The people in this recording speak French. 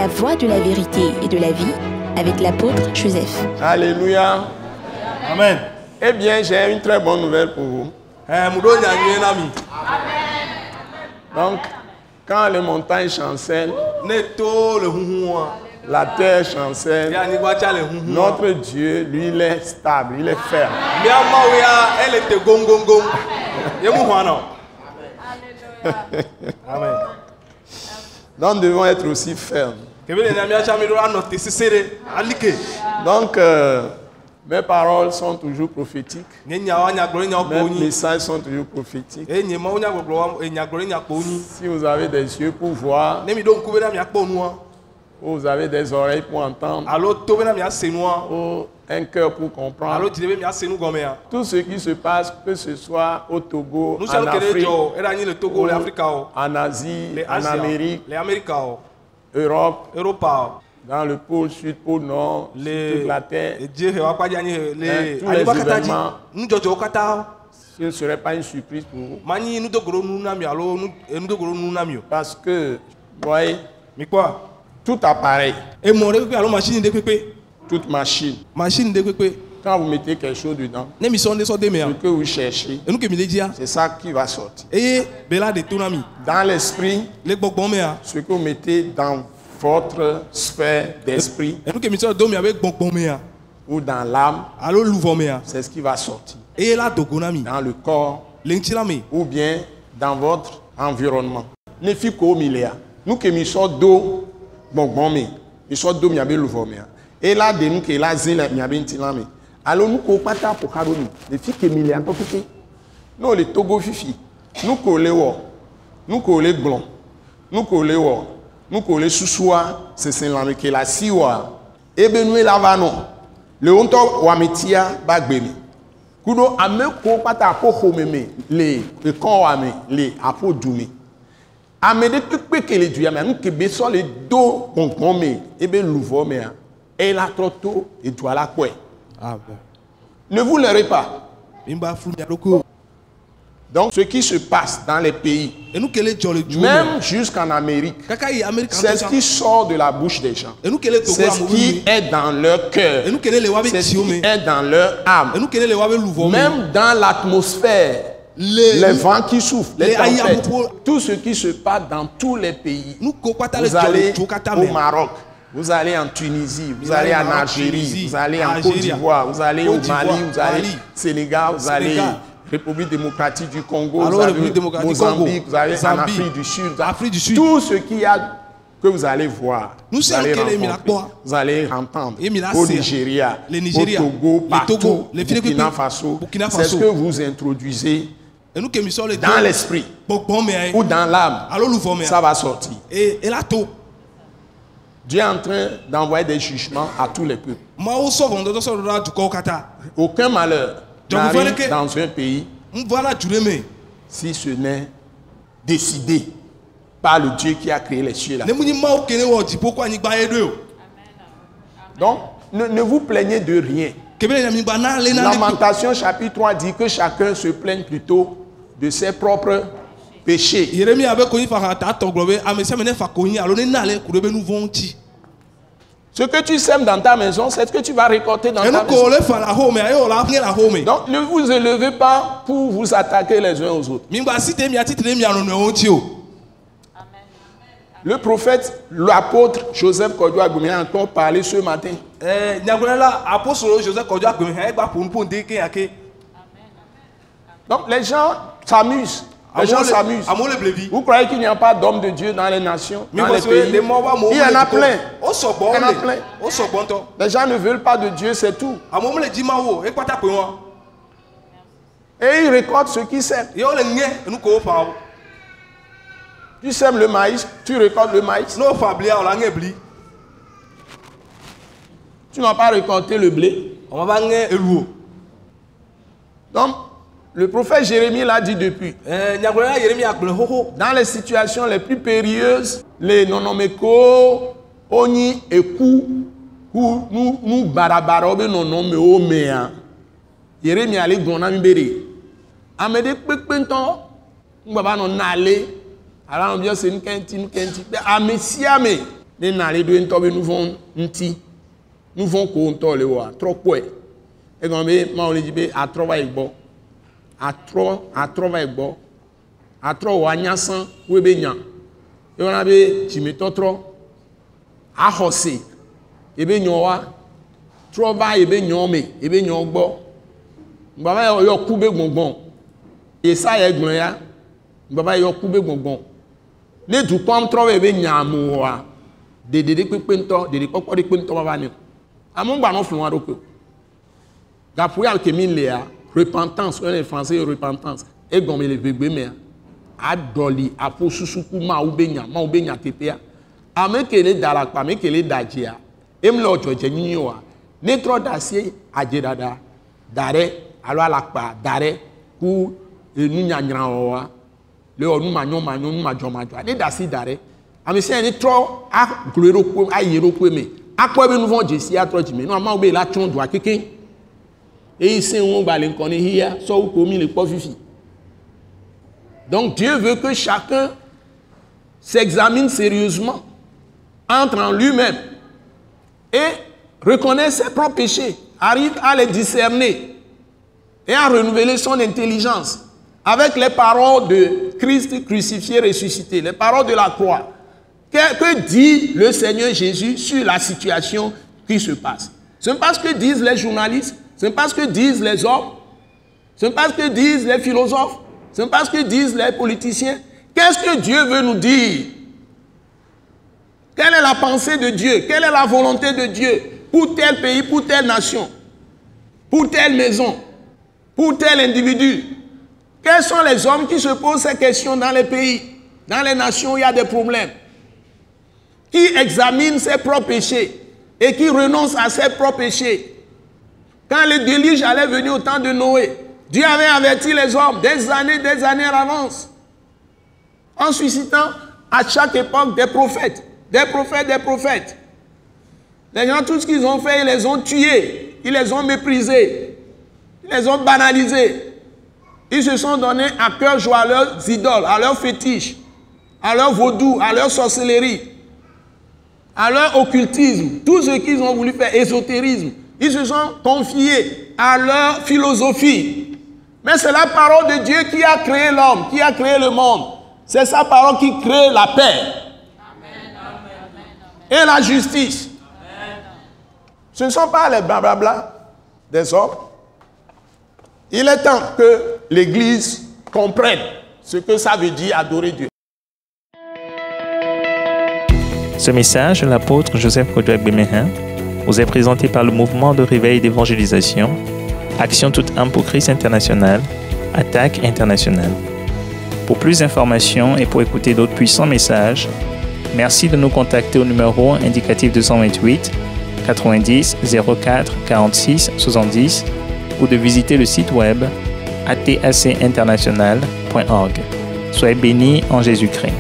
la voie de la vérité et de la vie avec l'apôtre Joseph. Alléluia. Amen. Eh bien, j'ai une très bonne nouvelle pour vous. Donc, quand les montagnes chancellent, la terre chancelle, notre Dieu, lui, il est stable, il est ferme. Amen. Donc, nous devons être aussi fermes. Donc, mes paroles sont toujours prophétiques. Mes messages sont toujours prophétiques. Si vous avez des yeux pour voir, vous avez des oreilles pour entendre, ou un cœur pour comprendre, tout ce qui se passe, que ce soit au Togo, en Afrique, en Asie, en Amérique, Europe, dans le pôle sud, pôle nord, sur toute la terre, tous les événements, ce ne serait pas une surprise pour vous. Parce que, vous voyez, tout appareil, toute machine, quand vous mettez quelque chose dedans, ce que vous cherchez, c'est ça qui va sortir. Dans l'esprit, ce que vous mettez dans votre sphère d'esprit, ou dans l'âme, c'est ce qui va sortir. Dans le corps, ou bien dans votre environnement. Ne fit qu'au milieu. Nous qui nous sommes d'eau, nous sommes d'eau, et là, de nous qui là, alors nous qui pas ta pour caroni, ne fit que milieu. Nous les Togo fifi, nous qui les wa, nous qui les blancs, nous qui les wa, nous qui les soussoua, c'est l'âme qui la siwa. Et ben nous lavano, le honto wametia bagbemi. Kudo ame ko pata po homeme le kon wame le apo dumi. Amede tukpe ke le duya me nke be so le do bonbon me ebe louvo me et la troto et toi la kwe. Ne vous leurrez pas. Donc ce qui se passe dans les pays, même jusqu'en Amérique, c'est ce qui sort de la bouche des gens. C'est ce qui est dans leur cœur. C'est ce qui est dans leur âme. Même dans l'atmosphère, les vents qui soufflent, les tempêtes, tout ce qui se passe dans tous les pays. Vous allez au Maroc, vous allez en Tunisie, vous allez en Algérie, vous allez en Côte d'Ivoire, vous allez au Mali, vous allez au Sénégal, vous allez République démocratique du Congo, vous allez au Mozambique, vous allez en Afrique du Sud. Tout ce qu'il y a que vous allez voir, vous allez rencontrer, vous allez entendre au Nigeria, au Togo, partout, Burkina Faso. C'est ce que vous introduisez dans l'esprit ou dans l'âme, ça va sortir. Dieu est en train d'envoyer des jugements à tous les peuples. Aucun malheur n'arrive dans un pays si ce n'est décidé par le Dieu qui a créé les cieux là. Donc, ne vous plaignez de rien. Lamentation chapitre 3 dit que chacun se plaigne plutôt de ses propres péchés. Ce que tu sèmes dans ta maison, c'est ce que tu vas récolter dans ta maison. Donc ne vous élevez pas pour vous attaquer les uns aux autres. Le prophète, l'apôtre Joseph Kodjo Agbemi a encore parlé ce matin. Donc les gens s'amusent. Les gens s'amusent. Vous croyez qu'il n'y a pas d'hommes de Dieu dans les nations, dans les pays? Il y en a plein. Il y en a plein. Les gens ne veulent pas de Dieu, c'est tout. Et ils récoltent ce qu'ils sèment. Tu sèmes le maïs, tu récoltes le maïs. Tu n'as pas récolté le blé. Donc, le prophète Jérémie l'a dit depuis. Dans les situations les plus périlleuses, les nonomeko, oni eku, nous barabarobe nonome omea. Jérémie allait gona mbere. Amede pekpento, nous baba non nale. Alors on vient c'est une kenti. Amesiame. Les n'allez de n'tobe nous vont n'ti. Nous vont qu'on tole wa trop quoi. Et comme ma on dit be a travail bon. A travail bon. A trop wa nyasan we be nya. Et on a be tu me trop. A hosse. E be nyowa. Trop ba e be nyome, e be nyogbo. Baba yo kube gbongbon. Et ça y est gbon ya. Baba yo kube gbongbon. Les tout comme trop e be nyamu wa. De pepento, de kokko de pepento baba ni. Amon ba non flon adoko. Gapu ya ke min le ya, repentance, on est français repentance. E gomé le bébé mais a doli a po susuku ma ubenya tete. Ame kele dalakpa, me kele dajia. Em lo joje nyi wa. Ne trop d'acier ajedada. Dare alo alakpa, dare ku nu nyanyran wa. Le onu manyon nu majomajo. Ne dasi dare. Ame se ni trop a glero ko a yero ko me. Akwa be nou von jesi a trop jime. Nou ma obe la chon do akeke. Et ici on va l'enconner hier, soit ou commis les pauvres filles. Donc Dieu veut que chacun s'examine sérieusement, entre en lui-même et reconnaisse ses propres péchés, arrive à les discerner et à renouveler son intelligence avec les paroles de Christ crucifié, ressuscité, les paroles de la croix. Que dit le Seigneur Jésus sur la situation qui se passe? Ce n'est pas ce que disent les journalistes, ce n'est pas ce que disent les hommes, ce n'est pas ce que disent les philosophes, ce n'est pas ce que disent les politiciens. Qu'est-ce que Dieu veut nous dire? Quelle est la pensée de Dieu? Quelle est la volonté de Dieu pour tel pays, pour telle nation, pour telle maison, pour tel individu? Quels sont les hommes qui se posent ces questions dans les pays, dans les nations où il y a des problèmes? Qui examinent ses propres péchés et qui renoncent à ses propres péchés? Quand le déluge allait venir au temps de Noé, Dieu avait averti les hommes des années à l'avance, en suscitant à chaque époque des prophètes. Les gens, tout ce qu'ils ont fait, ils les ont tués, ils les ont méprisés, ils les ont banalisés. Ils se sont donnés à cœur joie à leurs idoles, à leurs fétiches, à leur vaudou, à leur sorcellerie, à leur occultisme, tout ce qu'ils ont voulu faire, ésotérisme. Ils se sont confiés à leur philosophie. Mais c'est la parole de Dieu qui a créé l'homme, qui a créé le monde. C'est sa parole qui crée la paix. Amen. Et la justice. Amen. Ce ne sont pas les blablabla des hommes. Il est temps que l'Église comprenne ce que ça veut dire adorer Dieu. Ce message de l'apôtre Joseph Kodouak Bemehin vous est présenté par le mouvement de réveil d'évangélisation, Action toute âme pour Christ international, Attaque internationale. Pour plus d'informations et pour écouter d'autres puissants messages, merci de nous contacter au numéro indicatif 228 90 04 46 70 ou de visiter le site web atacinternational.org. Soyez bénis en Jésus-Christ.